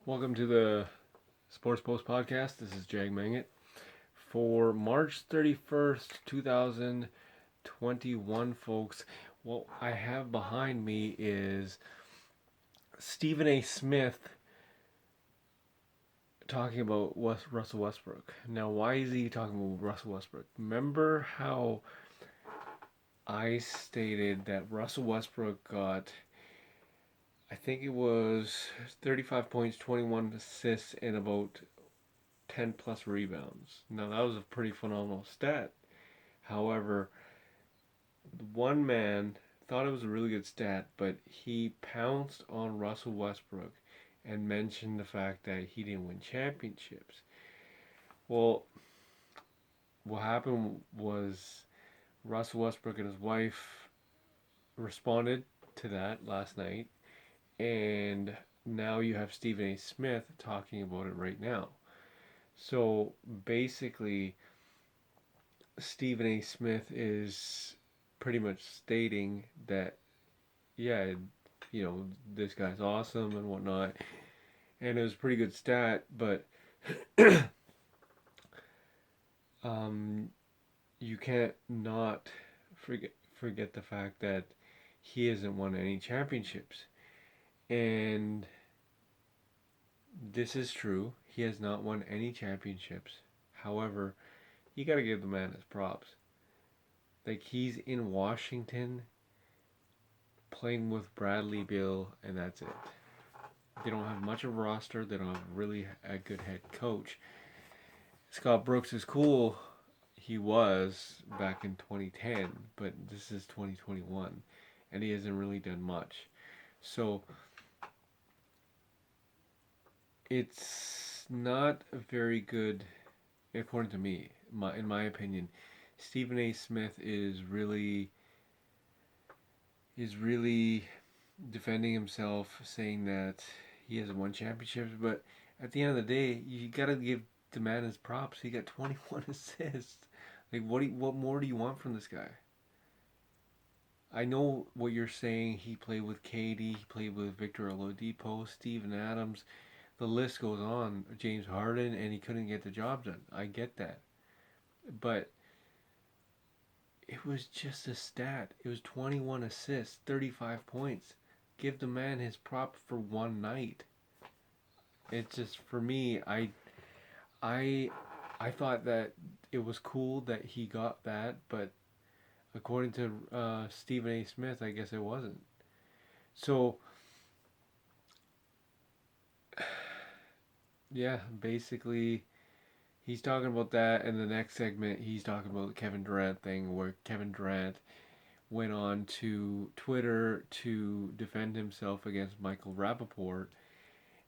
Welcome to the Sports Post Podcast. This is Jaggy for March 31st, 2021, folks. What I have behind me is Stephen A. Smith talking about Russell Westbrook. Now, why is he talking about Russell Westbrook? Remember how I stated that Russell Westbrook got, I think it was 35 points, 21 assists, and about 10 plus rebounds. Now, that was a pretty phenomenal stat. However, one man thought it was a really good stat, but he pounced on Russell Westbrook and mentioned the fact that he didn't win championships. Well, what happened was Russell Westbrook and his wife responded to that last night, and now you have Stephen A. Smith talking about it right now. So basically, Stephen A. Smith is pretty much stating that, yeah, this guy's awesome and whatnot. And it was a pretty good stat, but you can't not forget the fact that he hasn't won any championships. And this is true. He has not won any championships. However, you got to give the man his props. Like, he's in Washington playing with Bradley Beal, and that's it. They don't have much of a roster. They don't have really a good head coach. Scott Brooks is cool. He was back in 2010, but this is 2021, and he hasn't really done much. So it's not a very good, according to me, in my opinion. Stephen A. Smith is really defending himself, saying that he hasn't won championships. But at the end of the day, you gotta give the man his props. He got 21 assists. Like, what more do you want from this guy? I know what you're saying. He played with KD. He played with Victor Oladipo, Steven Adams. The list goes on. James Harden, and he couldn't get the job done. I get that, but it was just a stat. It was 21 assists, 35 points. Give the man his prop for one night. It's just, for me, I I thought that it was cool that he got that, but according to Stephen A. Smith, I guess it wasn't. So yeah, basically he's talking about that. In the next segment, he's talking about the Kevin Durant thing, where Kevin Durant went on to Twitter to defend himself against Michael Rappaport.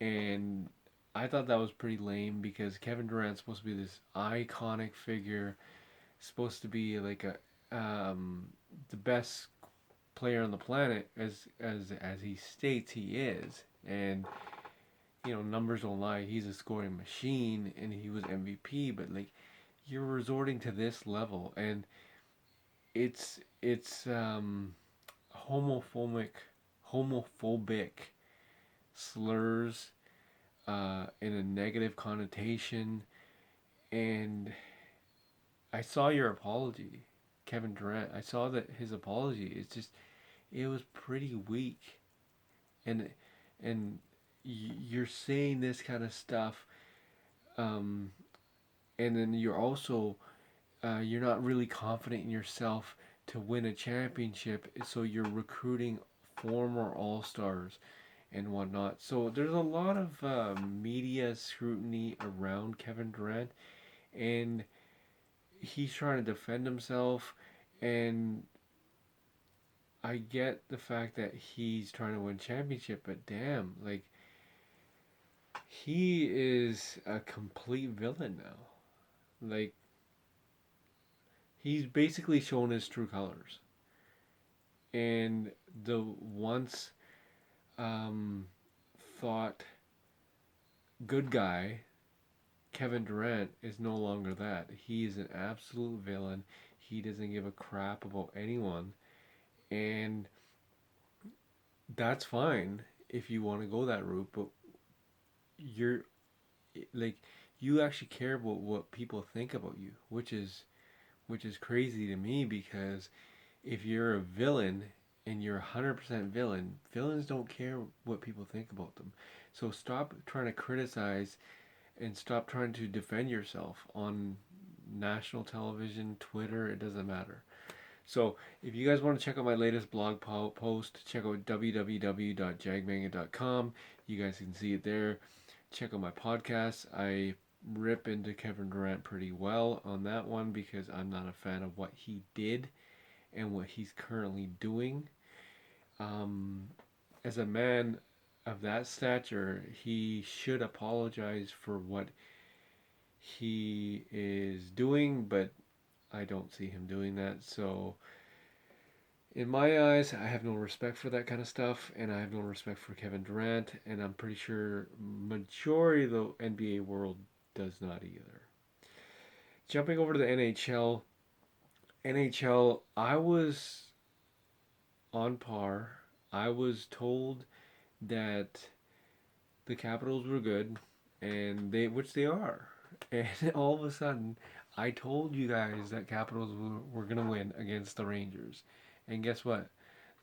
And I thought that was pretty lame because Kevin Durant's supposed to be this iconic figure, supposed to be like the best player on the planet, as he states he is. And numbers don't lie. He's a scoring machine, and he was MVP. But like, you're resorting to this level, and it's homophobic homophobic slurs in a negative connotation. And I saw your apology, Kevin Durant. I saw that his apology. It was pretty weak, and and you're saying this kind of stuff, um, and then you're also you're not really confident in yourself to win a championship, so you're recruiting former All Stars and whatnot. So there's a lot of media scrutiny around Kevin Durant, and he's trying to defend himself. And I get the fact that he's trying to win championship, but damn, like, he is a complete villain now. Like, he's basically shown his true colors. And the once um, thought good guy, Kevin Durant, is no longer that. He is an absolute villain. He doesn't give a crap about anyone. And that's fine if you want to go that route, but you're like you actually care about what people think about you, which is crazy to me because if you're a villain and you're 100% villain, villains don't care what people think about them. So stop trying to criticize and stop trying to defend yourself on national television, Twitter, it doesn't matter. So if you guys want to check out my latest blog post, check out www.jagmanga.com. You guys can see it there. Check out my podcast. I rip into Kevin Durant pretty well on that one because I'm not a fan of what he did and what he's currently doing. Um, as a man of that stature, he should apologize for what he is doing, but I don't see him doing that. So, in my eyes, I have no respect for that kind of stuff, and I have no respect for Kevin Durant, and I'm pretty sure majority of the NBA world does not either. Jumping over to the NHL, I was on par. I was told that the Capitals were good, and which they are. And all of a sudden, I told you guys that Capitals were gonna win against the Rangers, and guess what?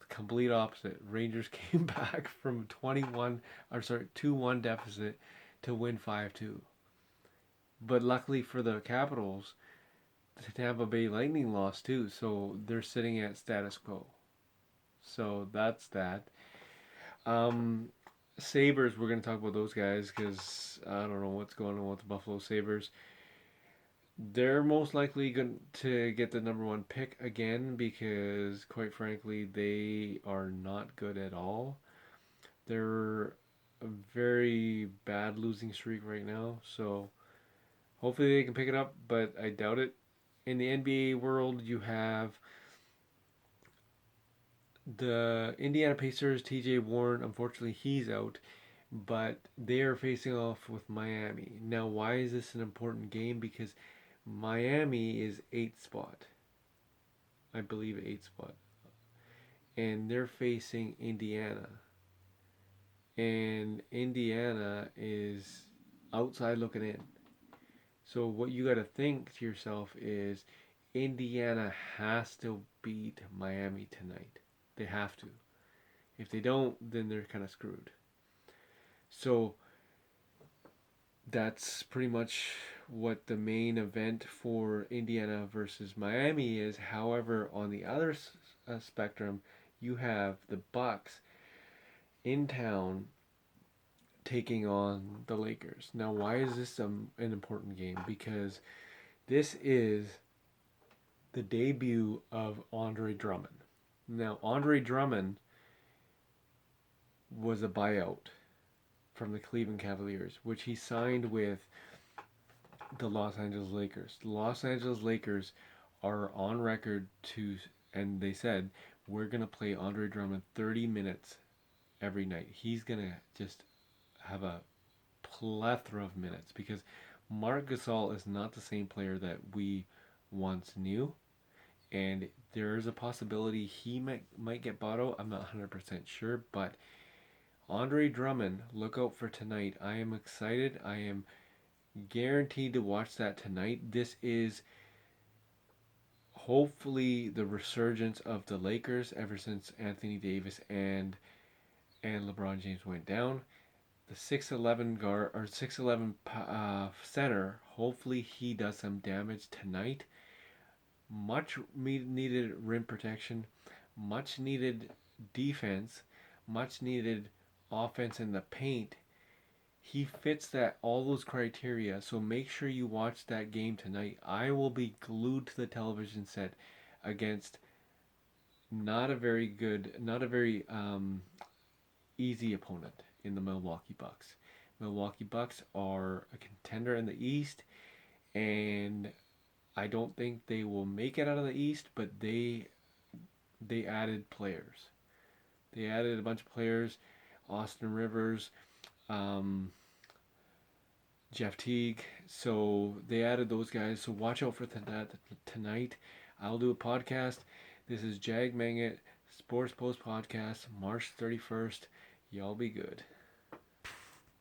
The complete opposite. Rangers came back from 2-1 deficit to win 5-2. But luckily for the Capitals, the Tampa Bay Lightning lost too, so they're sitting at status quo. So that's that. Um, Sabres, we're going to talk about those guys because I don't know what's going on with the Buffalo Sabres. They're most likely going to get the number one pick again because, quite frankly, they are not good at all. They're a very bad losing streak right now, so hopefully they can pick it up, but I doubt it. In the NBA world, you have the Indiana Pacers, TJ Warren. Unfortunately, he's out, but they are facing off with Miami. Now, why is this an important game? Because Miami is eighth spot, I believe eighth spot, and they're facing Indiana, and Indiana is outside looking in. So what you got to think to yourself is Indiana has to beat Miami tonight. They have to. If they don't, then they're kind of screwed. So that's pretty much what the main event for Indiana versus Miami is. However, on the other spectrum, you have the Bucks in town taking on the Lakers. Now, why is this an important game? Because this is the debut of Andre Drummond. Now, Andre Drummond was a buyout from the Cleveland Cavaliers, which he signed with the Los Angeles Lakers. The Los Angeles Lakers are on record and they said, we're going to play Andre Drummond 30 minutes every night. He's going to just have a plethora of minutes because Marc Gasol is not the same player that we once knew. And there is a possibility he might get bought out. I'm not 100% sure, but Andre Drummond, look out for tonight. I am excited. I am guaranteed to watch that tonight. This is hopefully the resurgence of the Lakers ever since Anthony Davis and LeBron James went down. The 6'11 guard or 6'11 center, hopefully he does some damage tonight. Much needed rim protection, much needed defense, much needed offense in the paint. He fits all those criteria, so make sure you watch that game tonight. I will be glued to the television set against not a very easy opponent in the Milwaukee Bucks. Milwaukee Bucks are a contender in the East, and I don't think they will make it out of the East, but they added players. They added a bunch of players, Austin Rivers, Jeff Teague. So they added those guys. So watch out for that tonight. I'll do a podcast. This is Jag Mangit Sports Post Podcast, March 31st. Y'all be good.